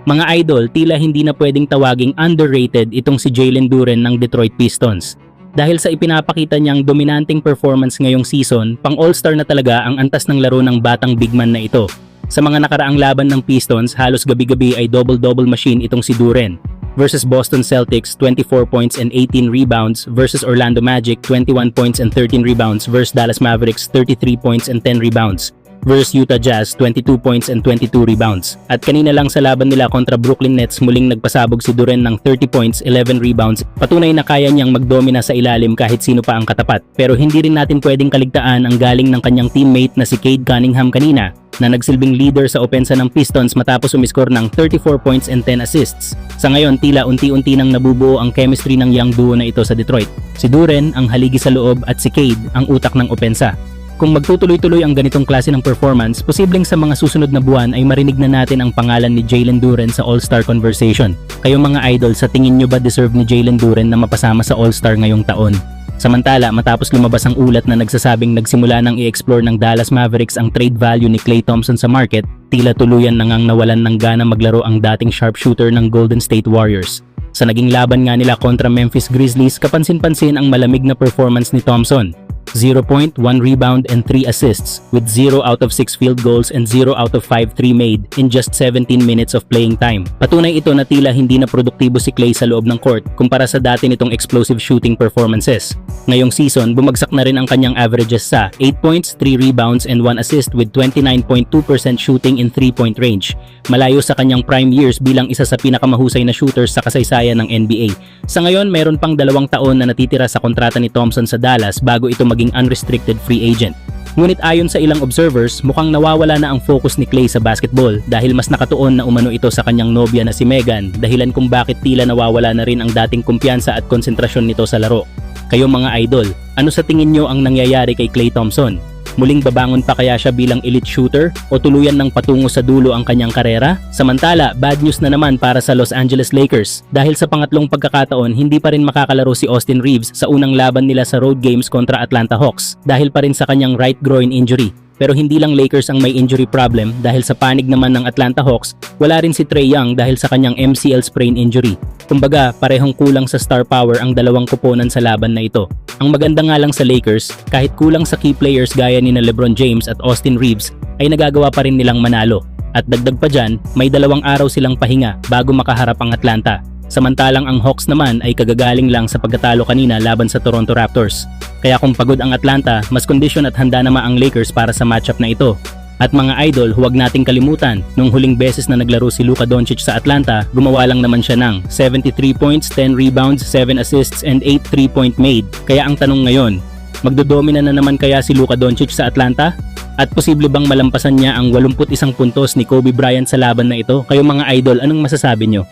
Mga idol, tila hindi na pwedeng tawaging underrated itong si Jalen Duren ng Detroit Pistons. Dahil sa ipinapakita niyang dominanting performance ngayong season, pang All-Star na talaga ang antas ng laro ng batang big man na ito. Sa mga nakaraang laban ng Pistons, halos gabi-gabi ay double-double machine itong si Duren. Versus Boston Celtics, 24 points and 18 rebounds. Versus Orlando Magic, 21 points and 13 rebounds. Versus Dallas Mavericks, 33 points and 10 rebounds. Versus Utah Jazz, 22 points and 22 rebounds. At kanina lang sa laban nila kontra Brooklyn Nets, muling nagpasabog si Duren ng 30 points, 11 rebounds. Patunay na kaya niyang magdomina sa ilalim kahit sino pa ang katapat. Pero hindi rin natin pwedeng kaligtaan ang galing ng kanyang teammate na si Cade Cunningham kanina, na nagsilbing leader sa opensa ng Pistons matapos umiskor ng 34 points and 10 assists. Sa ngayon, tila unti-unti nang nabubuo ang chemistry ng young duo na ito sa Detroit. Si Duren ang haligi sa loob at si Cade ang utak ng opensa. Kung magtutuloy-tuloy ang ganitong klase ng performance, posibleng sa mga susunod na buwan ay marinig na natin ang pangalan ni Jalen Duren sa All-Star conversation. Kayo mga idol, sa tingin nyo ba deserve ni Jalen Duren na mapasama sa All-Star ngayong taon? Samantala, matapos lumabas ang ulat na nagsasabing nagsimula nang i-explore ng Dallas Mavericks ang trade value ni Klay Thompson sa market, tila tuluyan na ngang nawalan ng gana maglaro ang dating sharpshooter ng Golden State Warriors. Sa naging laban nga nila kontra Memphis Grizzlies, kapansin-pansin ang malamig na performance ni Thompson. 0 point, 1 rebound and 3 assists with 0 out of 6 field goals and 0 out of 5 3 made in just 17 minutes of playing time. Patunay ito na tila hindi na produktibo si Klay sa loob ng court kumpara sa dati nitong explosive shooting performances. Ngayong season, bumagsak na rin ang kanyang averages sa 8 points, 3 rebounds and 1 assist with 29.2% shooting in 3-point range. Malayo sa kanyang prime years bilang isa sa pinakamahusay na shooters sa kasaysayan ng NBA. Sa ngayon, meron pang 2 taon na natitira sa kontrata ni Thompson sa Dallas bago ito maging unrestricted free agent. Ngunit ayon sa ilang observers, mukhang nawawala na ang focus ni Klay sa basketball dahil mas nakatuon na umano ito sa kanyang nobya na si Megan, dahilan kung bakit tila nawawala na rin ang dating kumpiyansa at konsentrasyon nito sa laro. Kayo mga idol, ano sa tingin nyo ang nangyayari kay Klay Thompson? Muling babangon pa kaya siya bilang elite shooter o tuluyan ng patungo sa dulo ang kanyang karera? Samantala, bad news na naman para sa Los Angeles Lakers dahil sa pangatlong pagkakataon hindi pa rin makakalaro si Austin Reeves sa unang laban nila sa road games kontra Atlanta Hawks dahil pa rin sa kanyang right groin injury. Pero hindi lang Lakers ang may injury problem dahil sa panig naman ng Atlanta Hawks, wala rin si Trae Young dahil sa kanyang MCL sprain injury. Kumbaga, parehong kulang sa star power ang dalawang koponan sa laban na ito. Ang maganda nga lang sa Lakers, kahit kulang sa key players gaya ni LeBron James at Austin Reeves, ay nagagawa pa rin nilang manalo. At dagdag pa dyan, may 2 araw silang pahinga bago makaharap ang Atlanta. Samantalang ang Hawks naman ay kagagaling lang sa pagkatalo kanina laban sa Toronto Raptors. Kaya kung pagod ang Atlanta, mas kondisyon at handa naman ang Lakers para sa matchup na ito. At mga idol, huwag nating kalimutan, nung huling beses na naglaro si Luka Doncic sa Atlanta, gumawa lang naman siya ng 73 points, 10 rebounds, 7 assists and 8 3-point made. Kaya ang tanong ngayon, magdodomina na naman kaya si Luka Doncic sa Atlanta? At posible bang malampasan niya ang 81 puntos ni Kobe Bryant sa laban na ito? Kayo mga idol, anong masasabi nyo?